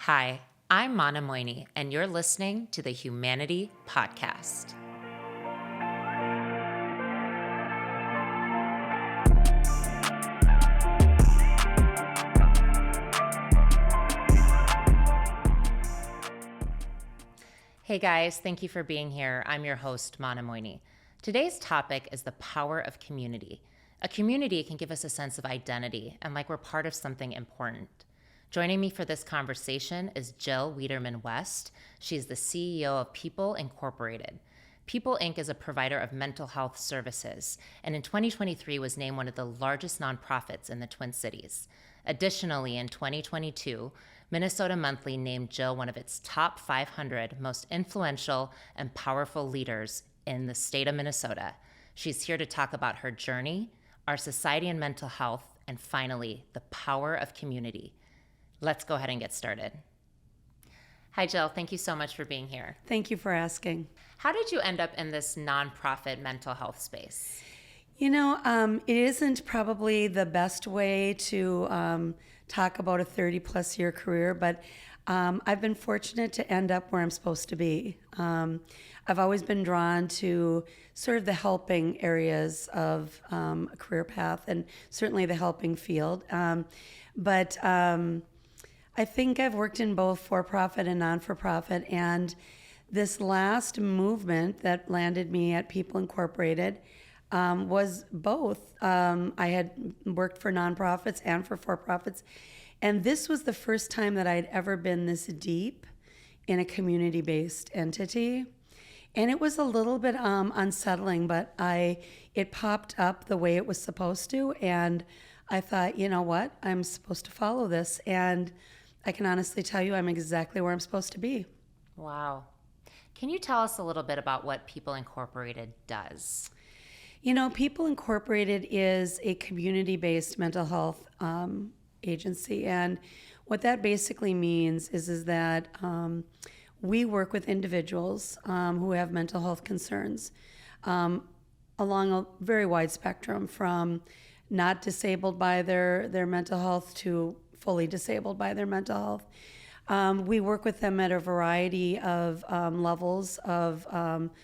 Hi, I'm Mana Moini, and you're listening to the Humanity Podcast. Hey guys, thank you for being here. I'm your host, Mana Moini. Today's topic is the power of community. A community can give us a sense of identity and like we're part of something important. Joining me for this conversation is Jill Wiedemann-West. She's the CEO of People Incorporated. People Inc. is a provider of mental health services, and in 2023 was named one of the largest nonprofits in the Twin Cities. Additionally, in 2022, Minnesota Monthly named Jill one of its top 500 most influential and powerful leaders in the state of Minnesota. She's here to talk about her journey, our society and mental health, and finally, the power of community. Let's go ahead and get started. Hi, Jill. Thank you so much for being here. Thank you for asking. How did you end up in this nonprofit mental health space? It isn't probably the best way to talk about a 30-plus year career, but I've been fortunate to end up where I'm supposed to be. I've always been drawn to sort of the helping areas of a career path and certainly the helping field. But I think I've worked in both for-profit and non-for-profit, and this last movement that landed me at People Incorporated was both. I had worked for nonprofits and for for-profits, and this was the first time that I'd ever been this deep in a community-based entity. And it was a little bit unsettling, but it popped up the way it was supposed to, and I thought, you know what, I'm supposed to follow this, and I can honestly tell you I'm exactly where I'm supposed to be. Wow. Can you tell us a little bit about what People Incorporated does? People Incorporated is a community-based mental health agency, and what that basically means is that we work with individuals who have mental health concerns along a very wide spectrum, from not disabled by their mental health to fully disabled by their mental health. We work with them at a variety of levels of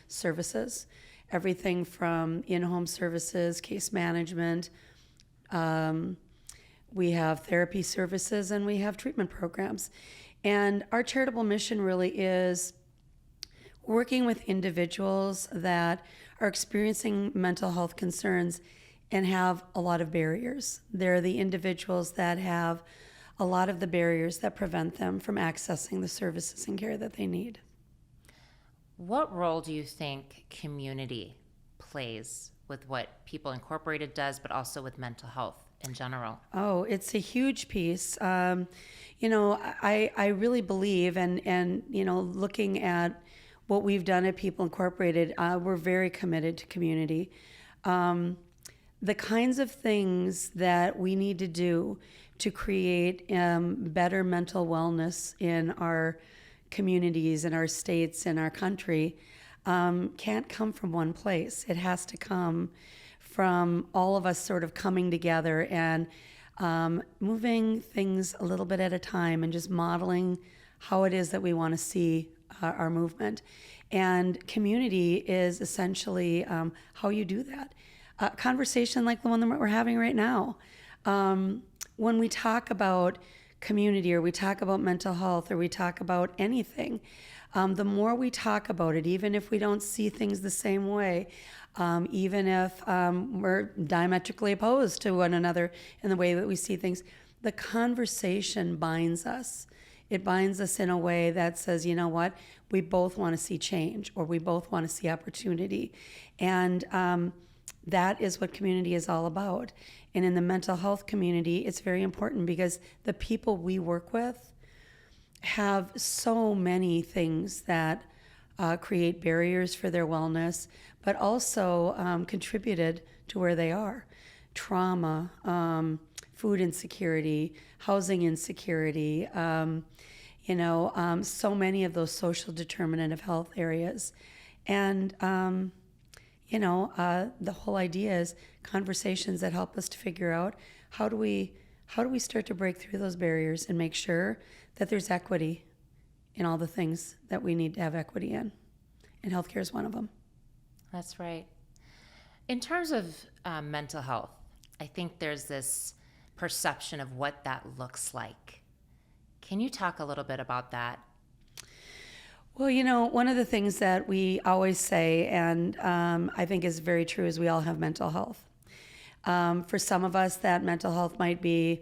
services, everything from in-home services, case management. We have therapy services, and we have treatment programs. And our charitable mission really is working with individuals that are experiencing mental health concerns and have a lot of barriers. They're the individuals that have a lot of the barriers that prevent them from accessing the services and care that they need. What role do you think community plays with what People Incorporated does, but also with mental health in general? Oh, it's a huge piece. I really believe, and looking at what we've done at People Incorporated, we're very committed to community. The kinds of things that we need to do to create better mental wellness in our communities, in our states, in our country, can't come from one place. It has to come from all of us sort of coming together and moving things a little bit at a time and just modeling how it is that we want to see our movement. And community is essentially how you do that. A conversation like the one that we're having right now. When we talk about community, or we talk about mental health, or we talk about anything, the more we talk about it, even if we don't see things the same way, even if we're diametrically opposed to one another in the way that we see things, the conversation binds us. It binds us in a way that says, you know what, we both want to see change, or we both want to see opportunity. And that is what community is all about. And in the mental health community, it's very important because the people we work with have so many things that create barriers for their wellness, but also contributed to where they are. Trauma, food insecurity, housing insecurity, so many of those social determinant of health areas. And the whole idea is conversations that help us to figure out how do we start to break through those barriers and make sure that there's equity in all the things that we need to have equity in. And healthcare is one of them. That's right. In terms of mental health, I think there's this perception of what that looks like. Can you talk a little bit about that? Well, one of the things that we always say, and I think is very true, is we all have mental health. For some of us, that mental health might be,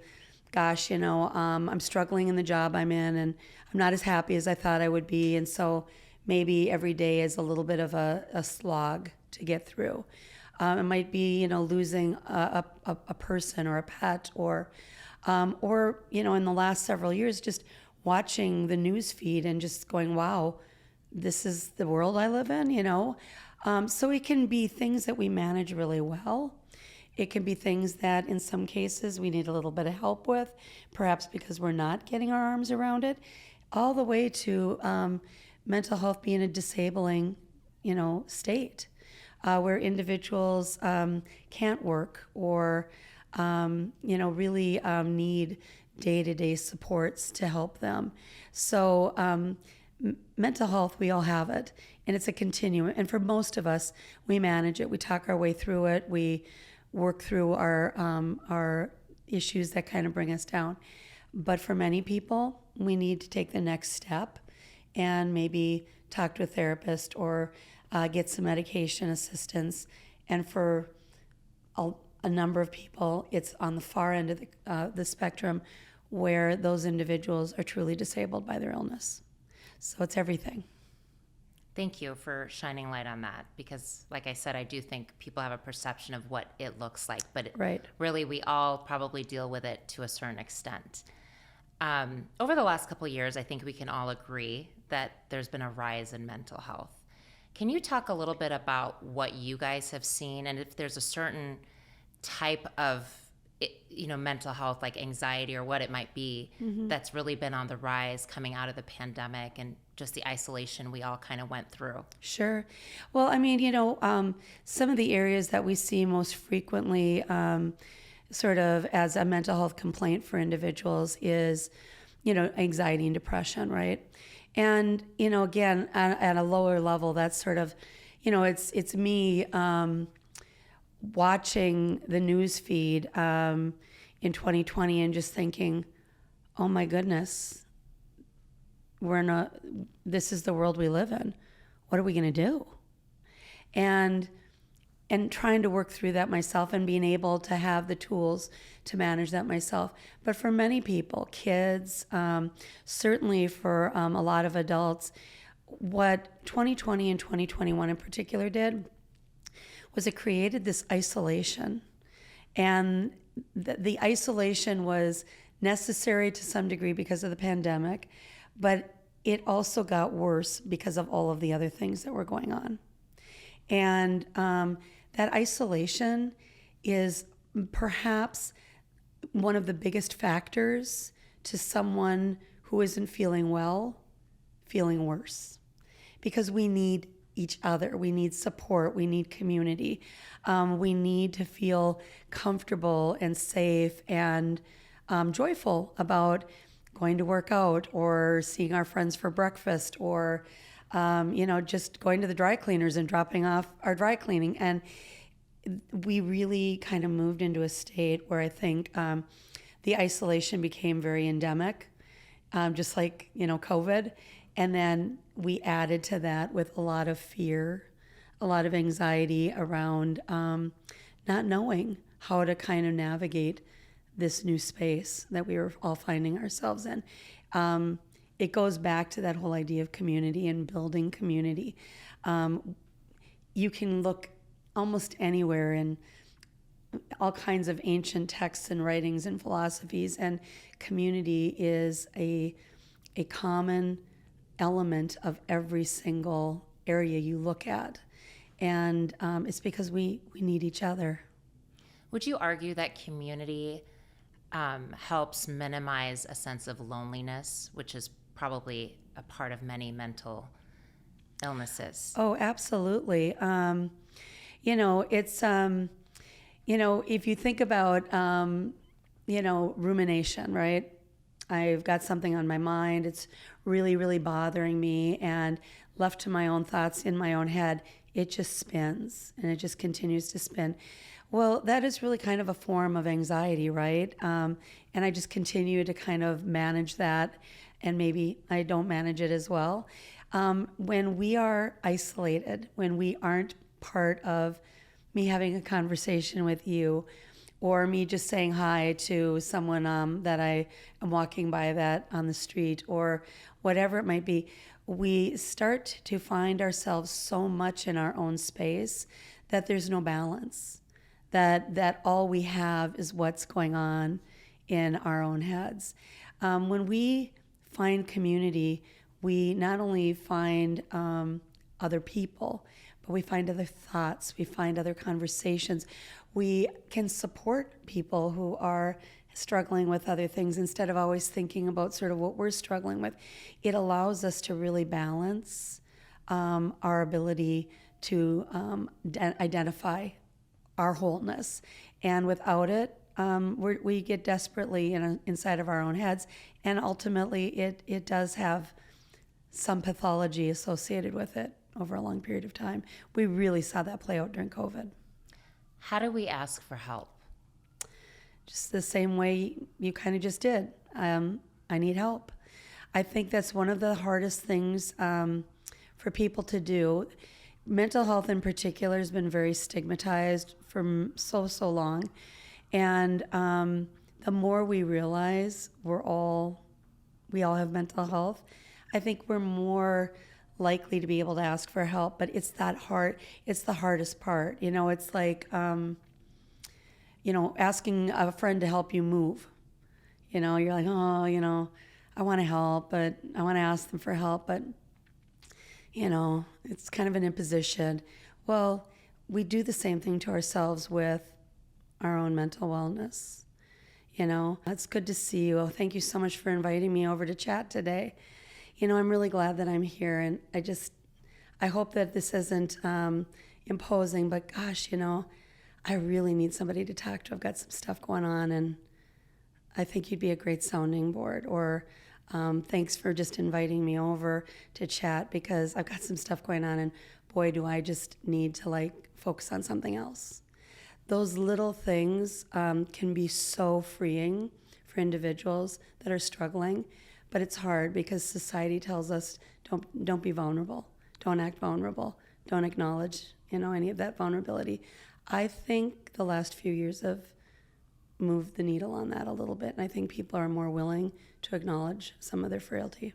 gosh, I'm struggling in the job I'm in, and I'm not as happy as I thought I would be, and so maybe every day is a little bit of a slog to get through. It might be, losing a person or a pet, or in the last several years, just watching the news feed and just going, wow, this is the world I live in, So it can be things that we manage really well. It can be things that in some cases we need a little bit of help with, perhaps because we're not getting our arms around it, all the way to mental health being a disabling, state where individuals can't work or, really need day-to-day supports to help them. So mental health, we all have it, and it's a continuum. And for most of us, we manage it. We talk our way through it. We work through our issues that kind of bring us down. But for many people, we need to take the next step and maybe talk to a therapist or get some medication assistance. And for a number of people, it's on the far end of the spectrum where those individuals are truly disabled by their illness. So it's everything. Thank you for shining light on that, because like I said, I do think people have a perception of what it looks like, but really we all probably deal with it to a certain extent. Over the last couple of years, I think we can all agree that there's been a rise in mental health. Can you talk a little bit about what you guys have seen, and if there's a certain type of mental health, like anxiety or what it might be, that's really been on the rise coming out of the pandemic and just the isolation we all kind of went through? Sure. Well, some of the areas that we see most frequently sort of as a mental health complaint for individuals is, anxiety and depression, right? And, again, at a lower level, that's sort of, it's me watching the news feed in 2020 and just thinking, oh my goodness, this is the world we live in. What are we going to do? And trying to work through that myself and being able to have the tools to manage that myself. But for many people, kids, certainly for a lot of adults, what 2020 and 2021 in particular did was it created this isolation. And the isolation was necessary to some degree because of the pandemic, but it also got worse because of all of the other things that were going on. And that isolation is perhaps one of the biggest factors to someone who isn't feeling well, feeling worse. Because we need each other. We need support. We need community. We need to feel comfortable and safe and joyful about going to work out or seeing our friends for breakfast or just going to the dry cleaners and dropping off our dry cleaning. And we really kind of moved into a state where I think the isolation became very endemic, just like, COVID. And then we added to that with a lot of fear, a lot of anxiety around not knowing how to kind of navigate this new space that we were all finding ourselves in. It goes back to that whole idea of community and building community. You can look almost anywhere in all kinds of ancient texts and writings and philosophies, and community is a common element of every single area you look at. And it's because we need each other. Would you argue that community helps minimize a sense of loneliness, which is probably a part of many mental illnesses? Oh, absolutely. It's, if you think about, rumination, right? I've got something on my mind. It's really, really bothering me. And left to my own thoughts in my own head, it just spins and it just continues to spin. Well, that is really kind of a form of anxiety, right? And I just continue to kind of manage that, and maybe I don't manage it as well. When we are isolated, when we aren't part of me having a conversation with you, or me just saying hi to someone that I am walking by that on the street, or whatever it might be, we start to find ourselves so much in our own space that there's no balance. That all we have is what's going on in our own heads. When we find community, we not only find other people, but we find other thoughts, we find other conversations. We can support people who are struggling with other things instead of always thinking about sort of what we're struggling with. It allows us to really balance our ability to identify our wholeness. And without it, we get desperately inside of our own heads. And ultimately, it does have some pathology associated with it over a long period of time. We really saw that play out during COVID. How do we ask for help? Just the same way you kind of just did. I need help. I think that's one of the hardest things for people to do. Mental health in particular has been very stigmatized for so long. And the more we realize we all have mental health, I think we're more likely to be able to ask for help. But it's that hard. It's the hardest part. It's like, asking a friend to help you move. You're like, oh, I want to help, but I want to ask them for help, but it's kind of an imposition. Well, we do the same thing to ourselves with our own mental wellness. It's good to see you. Oh, thank you so much for inviting me over to chat today. I'm really glad that I'm here, and I hope that this isn't imposing, but gosh, I really need somebody to talk to. I've got some stuff going on, and I think you'd be a great sounding board. Or thanks for just inviting me over to chat, because I've got some stuff going on, and boy, do I just need to focus on something else. Those little things can be so freeing for individuals that are struggling, but it's hard because society tells us don't be vulnerable, don't act vulnerable, don't acknowledge any of that vulnerability. I think the last few years have moved the needle on that a little bit, and I think people are more willing to acknowledge some of their frailty.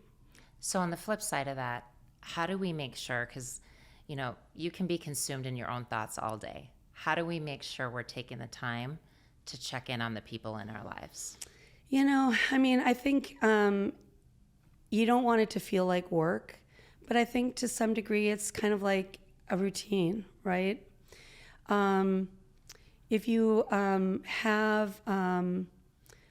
So on the flip side of that, how do we make sure, because you can be consumed in your own thoughts all day. How do we make sure we're taking the time to check in on the people in our lives? I think you don't want it to feel like work, but I think to some degree it's kind of like a routine, right? If you have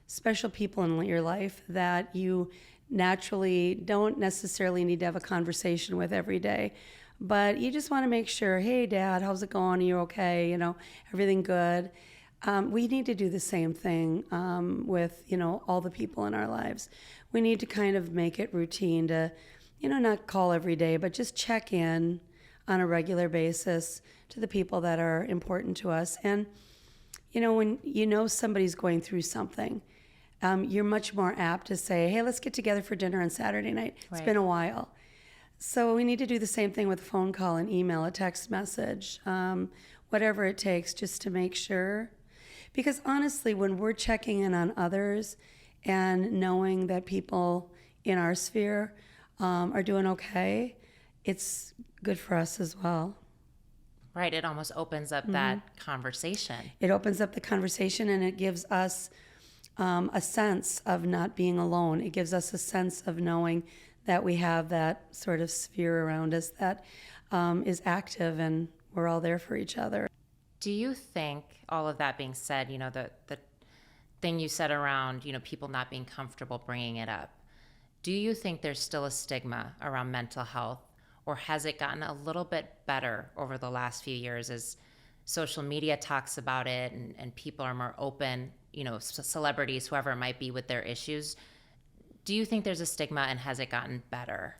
special people in your life that you naturally don't necessarily need to have a conversation with every day, but you just want to make sure, hey, Dad, how's it going? Are you okay? Everything good? We need to do the same thing with, all the people in our lives. We need to kind of make it routine to, not call every day, but just check in on a regular basis to the people that are important to us. And, when somebody's going through something, you're much more apt to say, hey, let's get together for dinner on Saturday night. It's been a while. So we need to do the same thing with a phone call, an email, a text message, whatever it takes, just to make sure. Because honestly, when we're checking in on others and knowing that people in our sphere are doing okay, it's good for us as well. Right. It almost opens up that conversation. It opens up the conversation, and it gives us a sense of not being alone. It gives us a sense of knowing that we have that sort of sphere around us that is active, and we're all there for each other. Do you think, all of that being said, the thing you said around, people not being comfortable bringing it up, do you think there's still a stigma around mental health, or has it gotten a little bit better over the last few years as social media talks about it and people are more open, celebrities, whoever it might be, with their issues? Do you think there's a stigma, and has it gotten better?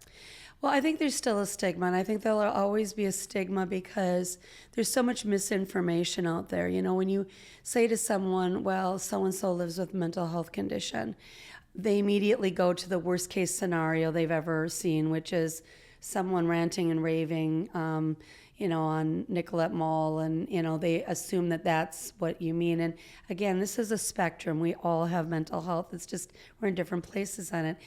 Well, I think there's still a stigma, and I think there'll always be a stigma because there's so much misinformation out there. You know, when you say to someone, well, so-and-so lives with a mental health condition, they immediately go to the worst case scenario they've ever seen, which is someone ranting and raving, on Nicollet Mall, and, they assume that that's what you mean. And again, this is a spectrum. We all have mental health. It's just we're in different places on it.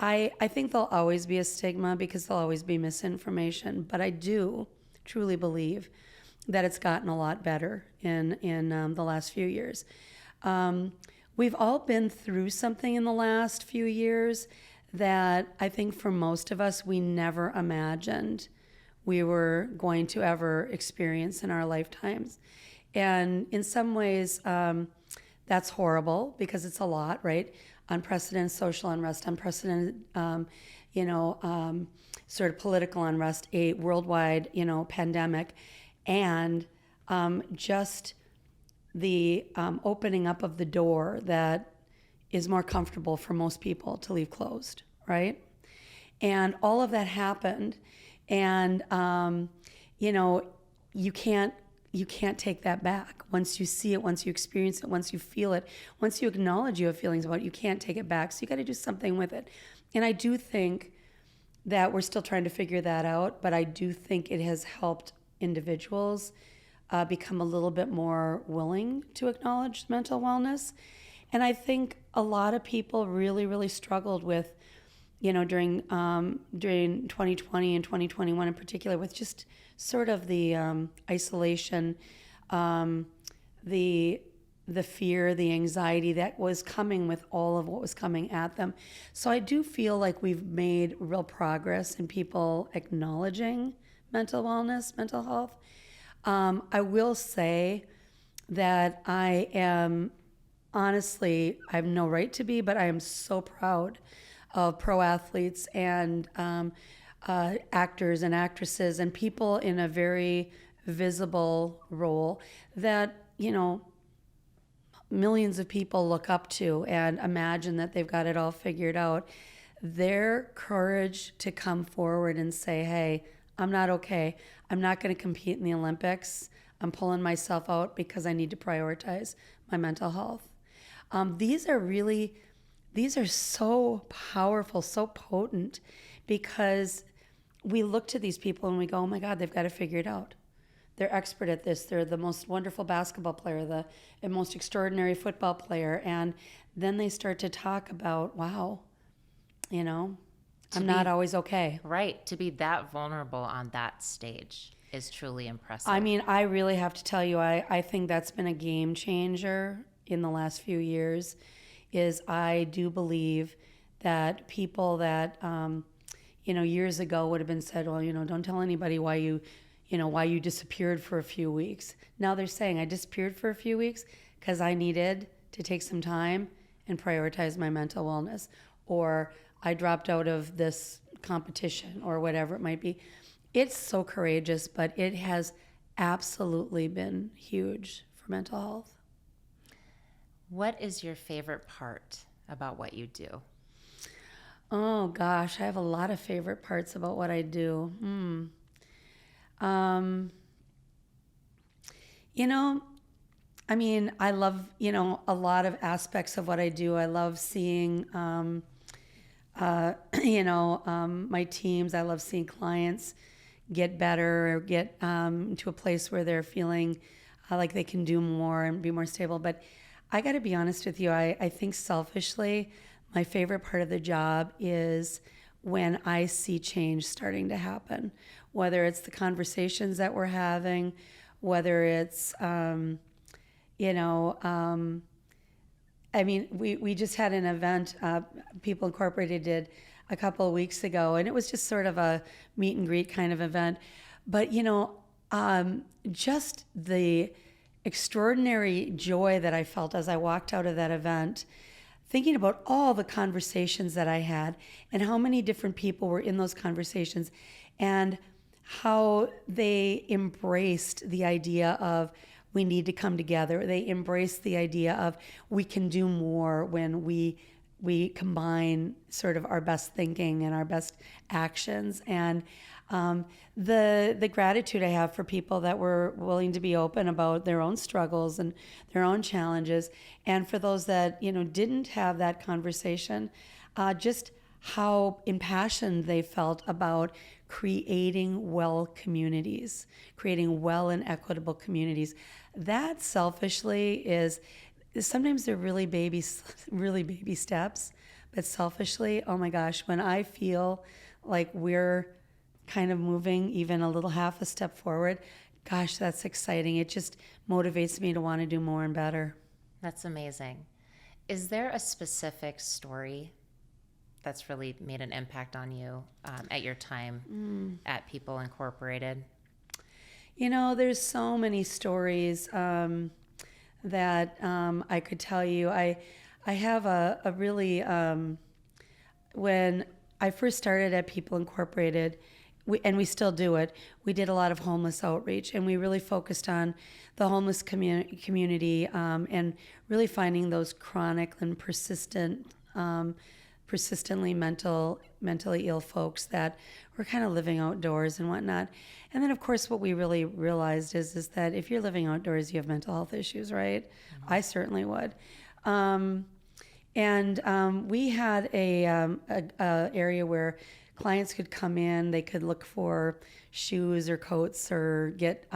I think there'll always be a stigma because there'll always be misinformation, but I do truly believe that it's gotten a lot better in the last few years. We've all been through something in the last few years that I think for most of us, we never imagined we were going to ever experience in our lifetimes. And in some ways, that's horrible because it's a lot, right? Unprecedented social unrest, unprecedented, sort of political unrest, a worldwide, pandemic, and just the opening up of the door that is more comfortable for most people to leave closed, right? And all of that happened, and you can't take that back. Once you see it, once you experience it, once you feel it, once you acknowledge you have feelings about it, you can't take it back. So you got to do something with it. And I do think that we're still trying to figure that out, but I do think it has helped individuals become a little bit more willing to acknowledge mental wellness. And I think a lot of people really, really struggled with, during 2020 and 2021 in particular, with just sort of the isolation, the fear, the anxiety that was coming with all of what was coming at them. So I do feel like we've made real progress in people acknowledging mental wellness, mental health. I will say that I am, honestly, I have no right to be, but I am so proud of pro athletes and actors and actresses and people in a very visible role that, millions of people look up to and imagine that they've got it all figured out. Their courage to come forward and say, hey, I'm not okay. I'm not going to compete in the Olympics. I'm pulling myself out because I need to prioritize my mental health. These are so powerful, so potent, because we look to these people and we go, oh my God, they've got to figure it out. They're expert at this. They're the most wonderful basketball player, the most extraordinary football player. And then they start to talk about, wow, I'm not always okay. Right. To be that vulnerable on that stage is truly impressive. I mean, I really have to tell you, I think that's been a game changer in the last few years. Is I do believe that people that, years ago would have been said, well, don't tell anybody why you disappeared for a few weeks. Now they're saying I disappeared for a few weeks because I needed to take some time and prioritize my mental wellness, or I dropped out of this competition, or whatever it might be. It's so courageous, but it has absolutely been huge for mental health. What is your favorite part about what you do? Oh gosh, I have a lot of favorite parts about what I do. I love, a lot of aspects of what I do. I love seeing, my teams. I love seeing clients get better or get to a place where they're feeling like they can do more and be more stable. But I got to be honest with you. I think selfishly, my favorite part of the job is when I see change starting to happen, whether it's the conversations that we're having, whether it's, we just had an event, People Incorporated did a couple of weeks ago, and it was just sort of a meet and greet kind of event. But, just the extraordinary joy that I felt as I walked out of that event, thinking about all the conversations that I had and how many different people were in those conversations and how they embraced the idea of we need to come together. They embraced the idea of we can do more when we we combine sort of our best thinking and our best actions. And the gratitude I have for people that were willing to be open about their own struggles and their own challenges, and for those that didn't have that conversation, just how impassioned they felt about creating well communities, creating well and equitable communities. That selfishly is sometimes they're really baby steps, but selfishly, oh my gosh, when I feel like we're kind of moving even a little half a step forward, gosh, that's exciting. It just motivates me to want to do more and better. That's amazing. Is there a specific story that's really made an impact on you at your time at People Incorporated? There's so many stories that I could tell you. I have a really, when I first started at People Incorporated, and we still do it, we did a lot of homeless outreach, and we really focused on the homeless community and really finding those chronic and persistently mentally ill folks that were kind of living outdoors and whatnot. And then, of course, what we really realized is that if you're living outdoors, you have mental health issues, right? Mm-hmm. I certainly would. We had a area where clients could come in, they could look for shoes or coats or get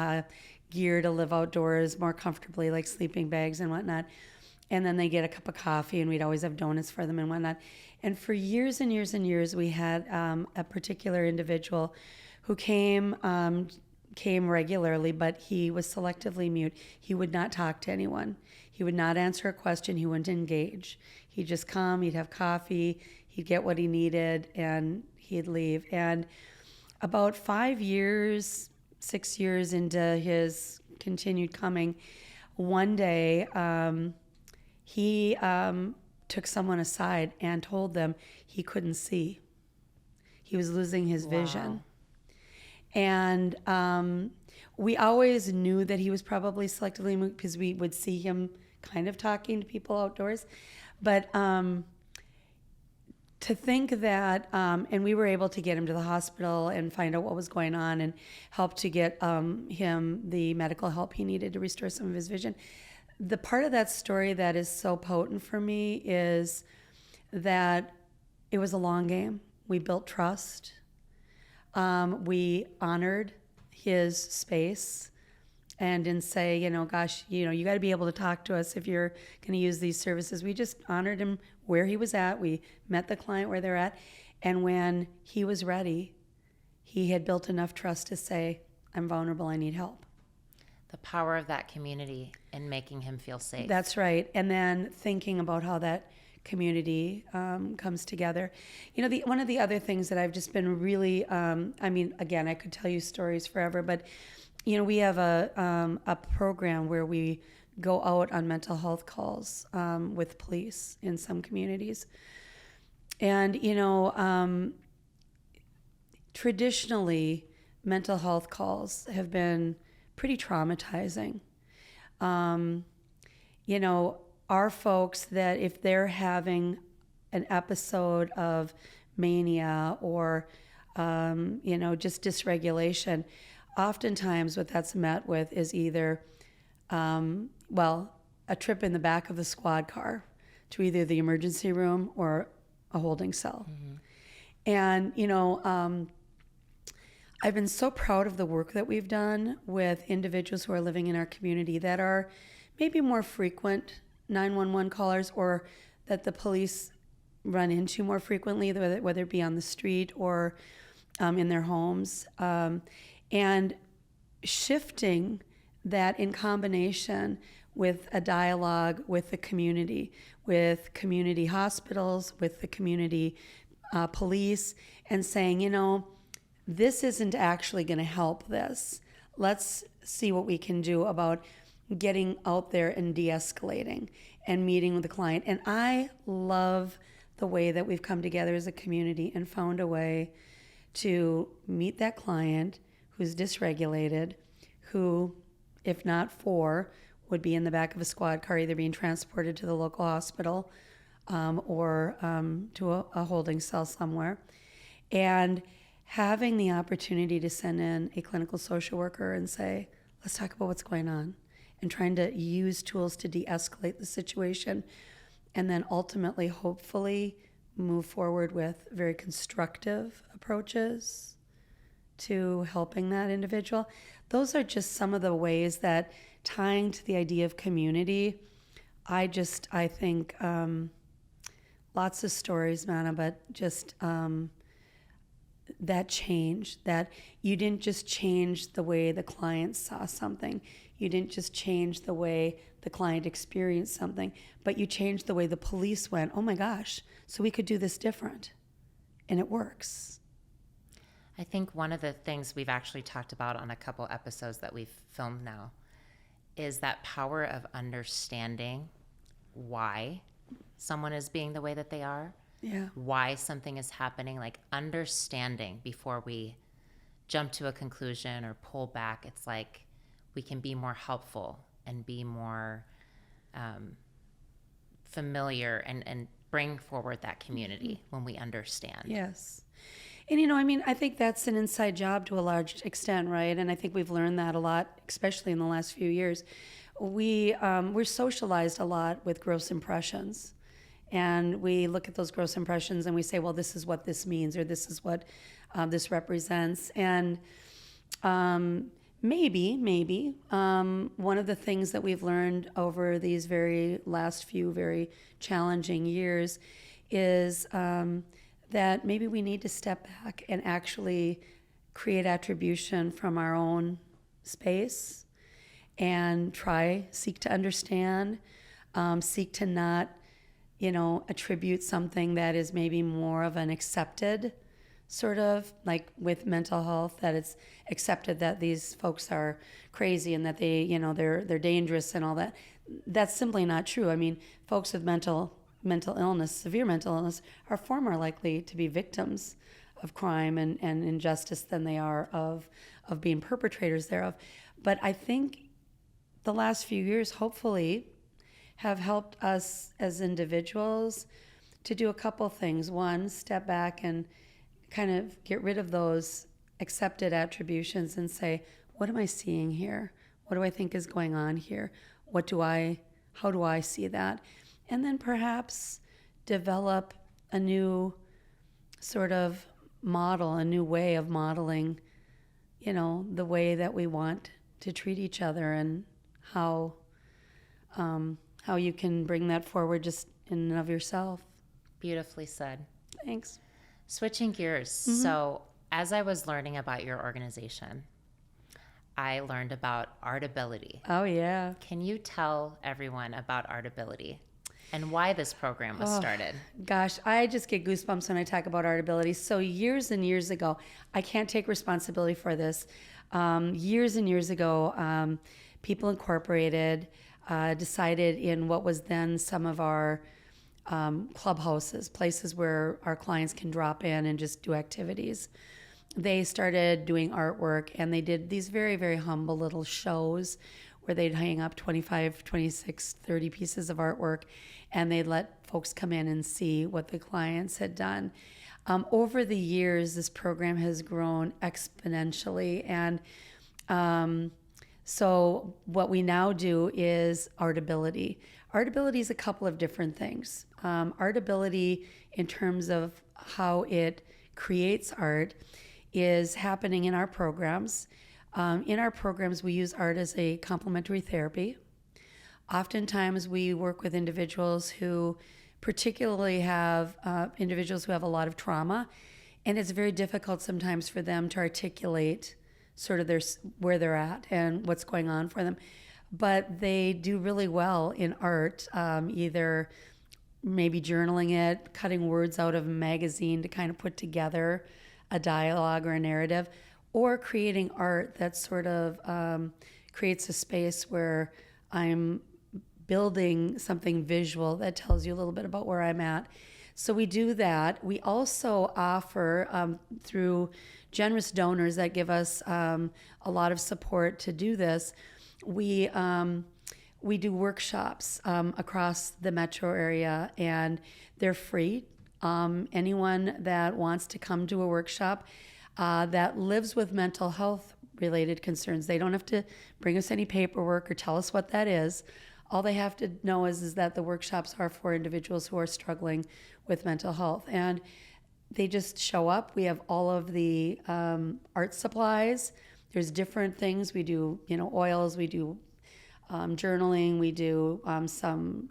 gear to live outdoors more comfortably, like sleeping bags and whatnot. And then they get a cup of coffee, and we'd always have donuts for them and whatnot. And for years and years and years, we had a particular individual who came regularly, but he was selectively mute. He would not talk to anyone. He would not answer a question. He wouldn't engage. He'd just come, he'd have coffee, he'd get what he needed, and he'd leave. And about 5 years, 6 years into his continued coming, one day he took someone aside and told them he couldn't see. He was losing his vision. And we always knew that he was probably selectively moved because we would see him kind of talking to people outdoors. But to think that, and we were able to get him to the hospital and find out what was going on and help to get him the medical help he needed to restore some of his vision. The part of that story that is so potent for me is that it was a long game. We built trust. We honored his space and didn't say, gosh, you got to be able to talk to us if you're going to use these services. We just honored him where he was at. We met the client where they're at. And when he was ready, he had built enough trust to say, I'm vulnerable, I need help. The power of that community in making him feel safe. That's right. And then thinking about how that community comes together. One of the other things that I've just been really, again, I could tell you stories forever, but, we have a program where we go out on mental health calls with police in some communities. And, traditionally, mental health calls have been pretty traumatizing. Our folks that if they're having an episode of mania or, just dysregulation, oftentimes what that's met with is either, a trip in the back of the squad car to either the emergency room or a holding cell. Mm-hmm. And, I've been so proud of the work that we've done with individuals who are living in our community that are maybe more frequent 911 callers or that the police run into more frequently, whether it be on the street or in their homes. And shifting that in combination with a dialogue with the community, with community hospitals, with the community police, and saying, this isn't actually going to help this. Let's see what we can do about getting out there and de-escalating and meeting with the client. And I love the way that we've come together as a community and found a way to meet that client who's dysregulated, who, if not for, would be in the back of a squad car either being transported to the local hospital or to a holding cell somewhere. And having the opportunity to send in a clinical social worker and say, let's talk about what's going on, and trying to use tools to de-escalate the situation, and then ultimately, hopefully, move forward with very constructive approaches to helping that individual. Those are just some of the ways that, tying to the idea of community, I think lots of stories, Mana, but just that change, that you didn't just change the way the client saw something. You didn't just change the way the client experienced something, but you changed the way the police went, oh my gosh, so we could do this different. And it works. I think one of the things we've actually talked about on a couple episodes that we've filmed now is that power of understanding why someone is being the way that they are. Yeah. Why something is happening, like understanding before we jump to a conclusion or pull back. It's like we can be more helpful and be more familiar and bring forward that community when we understand. Yes. And, I think that's an inside job to a large extent, right? And I think we've learned that a lot, especially in the last few years. We're socialized a lot with gross impressions. And we look at those gross impressions and we say, well, this is what this means, or this is what this represents. And maybe one of the things that we've learned over these last few very challenging years is that maybe we need to step back and actually create attribution from our own space and seek to understand, seek to not attribute something that is maybe more of an accepted sort of, like with mental health, that it's accepted that these folks are crazy and that they're dangerous and all that. That's simply not true. I mean, folks with mental illness, severe mental illness, are far more likely to be victims of crime and injustice than they are of being perpetrators thereof. But I think the last few years, hopefully, have helped us as individuals to do a couple things. One, step back and kind of get rid of those accepted attributions and say, what am I seeing here? What do I think is going on here? How do I see that? And then perhaps develop a new sort of model, a new way of modeling, the way that we want to treat each other, and how you can bring that forward just in and of yourself. Beautifully said. Thanks. Switching gears. Mm-hmm. So as I was learning about your organization, I learned about Artability. Oh, yeah. Can you tell everyone about Artability and why this program was started? Gosh, I just get goosebumps when I talk about Artability. So years and years ago, I can't take responsibility for this. Years and years ago, People Incorporated decided in what was then some of our clubhouses, places where our clients can drop in and just do activities. They started doing artwork, and they did these very, very humble little shows where they'd hang up 25, 26, 30 pieces of artwork, and they'd let folks come in and see what the clients had done. Over the years, this program has grown exponentially, and so what we now do is Artability. Artability is a couple of different things. Artability, in terms of how it creates art, is happening in our programs. In our programs, we use art as a complementary therapy. Oftentimes, we work with individuals who particularly have individuals who have a lot of trauma, and it's very difficult sometimes for them to articulate sort of where they're at and what's going on for them. But they do really well in art, either maybe journaling it, cutting words out of a magazine to kind of put together a dialogue or a narrative, or creating art that sort of creates a space where I'm building something visual that tells you a little bit about where I'm at. So we do that. We also offer, through generous donors that give us a lot of support to do this, we we do workshops across the metro area, and they're free. Anyone that wants to come to a workshop that lives with mental health related concerns, they don't have to bring us any paperwork or tell us what that is. All they have to know is that the workshops are for individuals who are struggling with mental health. And they just show up. We have all of the art supplies. There's different things. We do, oils. We do journaling. We do some,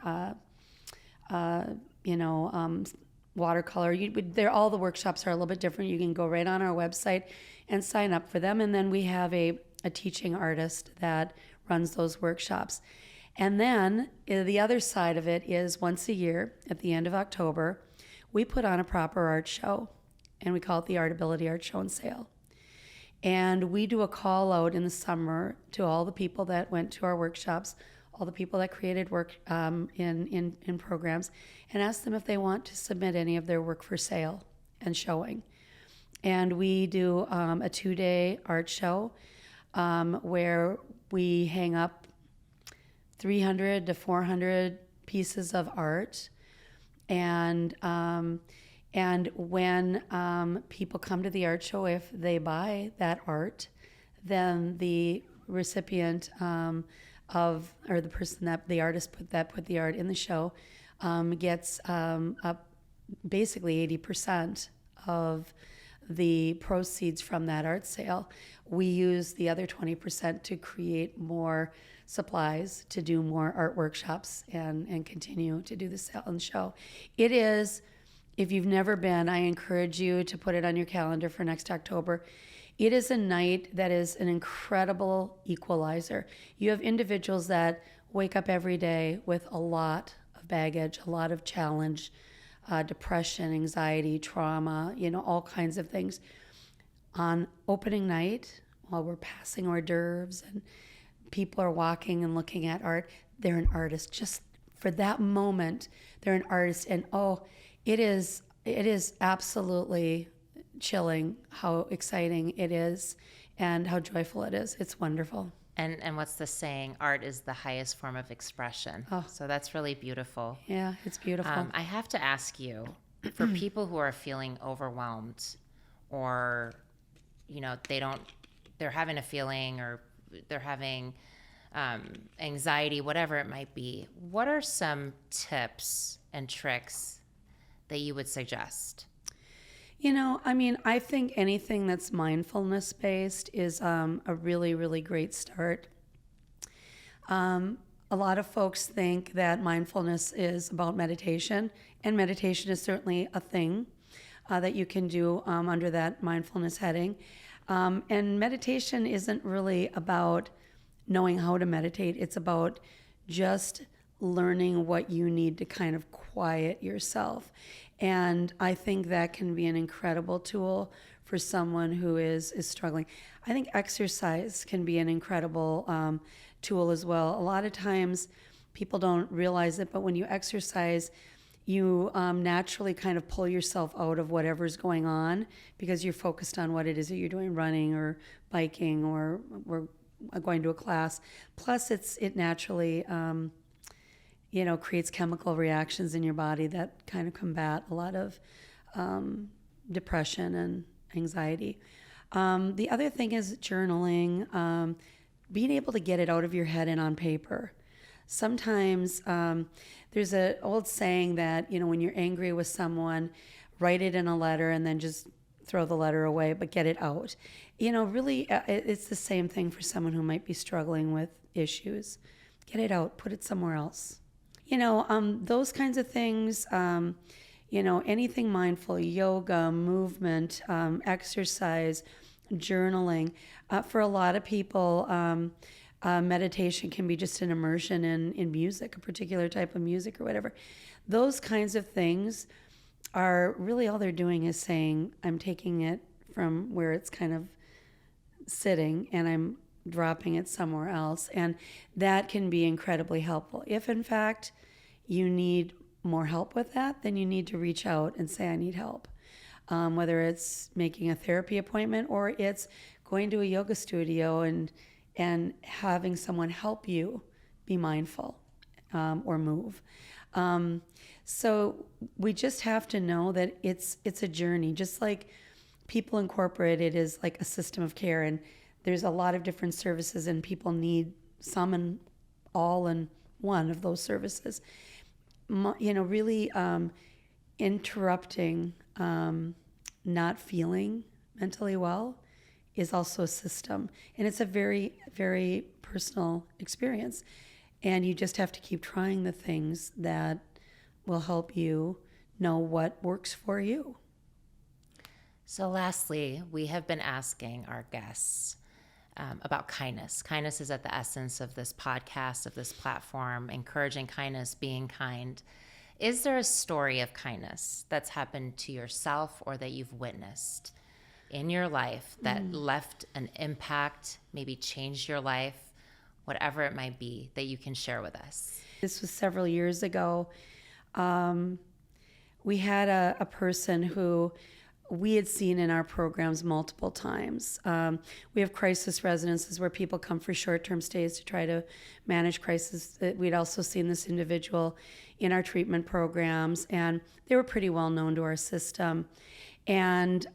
watercolor. All the workshops are a little bit different. You can go right on our website and sign up for them. And then we have a teaching artist that runs those workshops. And then the other side of it is once a year at the end of October, we put on a proper art show, and we call it the Artability Art Show and Sale. And we do a call out in the summer to all the people that went to our workshops, all the people that created work in programs, and ask them if they want to submit any of their work for sale and showing. And we do a 2-day art show where we hang up 300 to 400 pieces of art. And when people come to the art show, if they buy that art, then the recipient or the person that the artist put the art in the show gets basically 80% of the proceeds from that art sale. We use the other 20% to create more supplies, to do more art workshops, and continue to do the sale and show. It is, if you've never been, I encourage you to put it on your calendar for next October. It is a night that is an incredible equalizer. You have individuals that wake up every day with a lot of baggage, a lot of challenge, depression, anxiety, trauma, all kinds of things. On opening night, while we're passing hors d'oeuvres and people are walking and looking at art, they're an artist. Just for that moment, they're an artist. And it is absolutely chilling how exciting it is and how joyful it is. It's wonderful. And what's the saying? Art is the highest form of expression. Oh. So that's really beautiful. Yeah, it's beautiful. I have to ask you, for people who are feeling overwhelmed, or they're having a feeling, or they're having anxiety, whatever it might be, what are some tips and tricks that you would suggest? I think anything that's mindfulness based is a really, really great start. A lot of folks think that mindfulness is about meditation, and meditation is certainly a thing that you can do under that mindfulness heading. And meditation isn't really about knowing how to meditate. It's about just learning what you need to kind of quiet yourself. And I think that can be an incredible tool for someone who is struggling. I think exercise can be an incredible tool as well. A lot of times people don't realize it, but when you exercise, you naturally kind of pull yourself out of whatever's going on because you're focused on what it is that you're doing, running or biking or going to a class. Plus, it naturally creates chemical reactions in your body that kind of combat a lot of depression and anxiety. The other thing is journaling, being able to get it out of your head and on paper. Sometimes there's an old saying that, when you're angry with someone, write it in a letter and then just throw the letter away, but get it out. Really, it's the same thing for someone who might be struggling with issues. Get it out, put it somewhere else. Those kinds of things, anything mindful, yoga, movement, exercise, journaling. For a lot of people, meditation can be just an immersion in music, a particular type of music or whatever. Those kinds of things are really all they're doing is saying, I'm taking it from where it's kind of sitting and I'm dropping it somewhere else. And that can be incredibly helpful. If in fact you need more help with that, then you need to reach out and say, I need help. Whether it's making a therapy appointment or it's going to a yoga studio and having someone help you be mindful or move. So we just have to know that it's a journey, just like People Incorporated is like a system of care, and there's a lot of different services, and people need some and all in one of those services. Really interrupting not feeling mentally well is also a system, and it's a very, very personal experience. And you just have to keep trying the things that will help you know what works for you. So lastly, we have been asking our guests about kindness. Kindness is at the essence of this podcast, of this platform, encouraging kindness, being kind. Is there a story of kindness that's happened to yourself or that you've witnessed in your life that left an impact, maybe changed your life, whatever it might be, that you can share with us? This was several years ago. We had a person who we had seen in our programs multiple times. We have crisis residences where people come for short-term stays to try to manage crisis. We'd also seen this individual in our treatment programs, and they were pretty well known to our system. And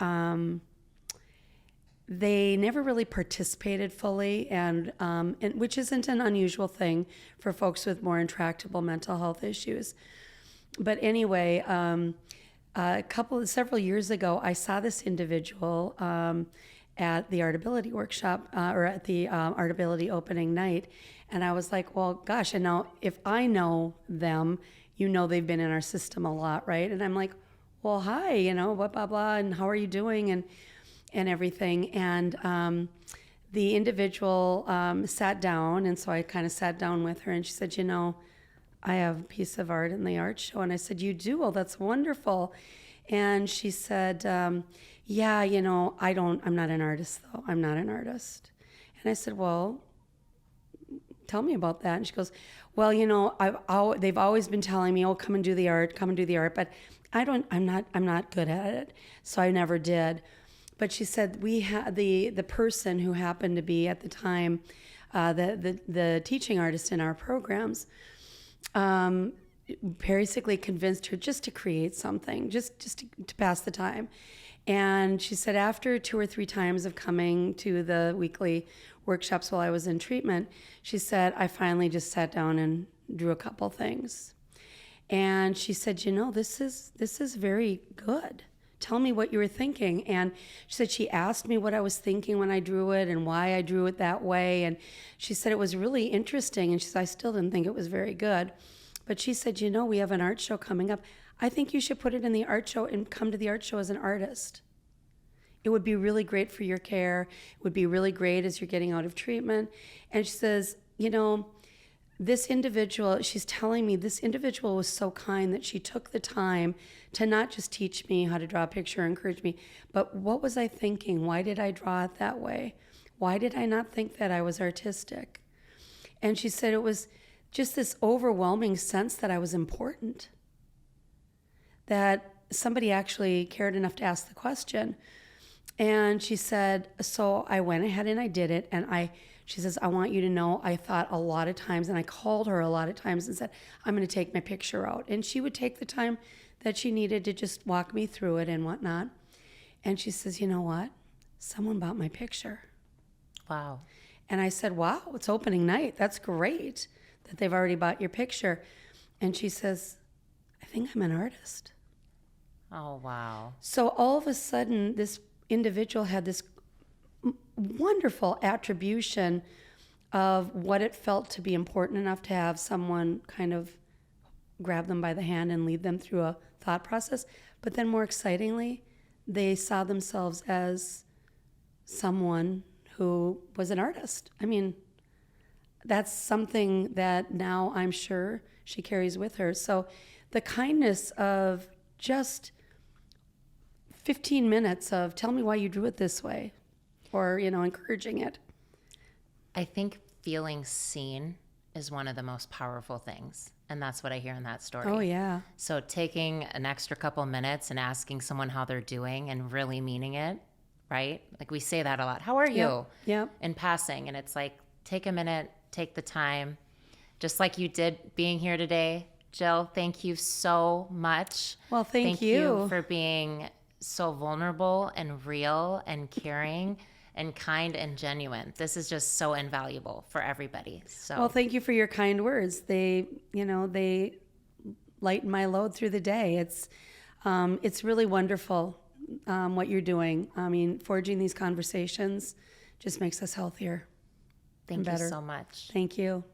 they never really participated fully, and which isn't an unusual thing for folks with more intractable mental health issues. But anyway, several years ago, I saw this individual at the Artability workshop or at the Artability opening night, and I was like, well, gosh, and now if I know them, they've been in our system a lot, right? And I'm like, well, hi, blah, blah, blah, and how are you doing, and everything. And the individual sat down, and so I kind of sat down with her, and she said, I have a piece of art in the art show. And I said, you do? Well, that's wonderful. And she said, yeah, I'm not an artist, though. I'm not an artist. And I said, well, tell me about that. And she goes, well, they've always been telling me, oh, come and do the art, but I'm not good at it. So I never did. But she said we had the person who happened to be at the time the teaching artist in our programs basically convinced her just to create something, just to pass the time. And she said after 2 or 3 times of coming to the weekly workshops while I was in treatment, she said, I finally just sat down and drew a couple things. And she said, this is very good. Tell me what you were thinking. And she said she asked me what I was thinking when I drew it and why I drew it that way. And she said it was really interesting. And she said, I still didn't think it was very good. But she said, we have an art show coming up. I think you should put it in the art show and come to the art show as an artist. It would be really great for your care. It would be really great as you're getting out of treatment. And she says, this individual, she's telling me this individual was so kind that she took the time to not just teach me how to draw a picture, encourage me, but what was I thinking? Why did I draw it that way? Why did I not think that I was artistic? And she said it was just this overwhelming sense that I was important, that somebody actually cared enough to ask the question. And she said, so I went ahead and I did it, and she says, I want you to know I thought a lot of times, and I called her a lot of times and said, I'm going to take my picture out. And she would take the time that she needed to just walk me through it and whatnot. And she says, you know what? Someone bought my picture. Wow. And I said, wow, it's opening night. That's great that they've already bought your picture. And she says, I think I'm an artist. Oh, wow. So all of a sudden, this individual had this wonderful attribution of what it felt to be important enough to have someone kind of grab them by the hand and lead them through a thought process. But then more excitingly, they saw themselves as someone who was an artist. I mean, that's something that now I'm sure she carries with her. So the kindness of just 15 minutes of tell me why you drew it this way, or, encouraging it. I think feeling seen is one of the most powerful things. And that's what I hear in that story. Oh, yeah. So taking an extra couple minutes and asking someone how they're doing and really meaning it, right? Like we say that a lot. How are you? Yep. In passing. And it's like, take a minute, take the time, just like you did being here today. Jill, thank you so much. Well, thank you for being so vulnerable and real and caring and kind and genuine. This is just so invaluable for everybody. So, well, thank you for your kind words. They lighten my load through the day. It's really wonderful what you're doing. I mean, forging these conversations just makes us healthier. Thank you so much. Thank you.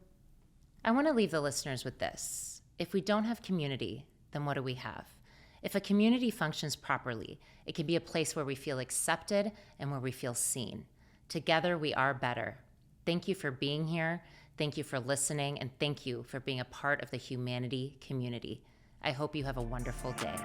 I want to leave the listeners with this. If we don't have community, then what do we have? If a community functions properly, it can be a place where we feel accepted and where we feel seen. Together, we are better. Thank you for being here. Thank you for listening. And thank you for being a part of the Humanity community. I hope you have a wonderful day.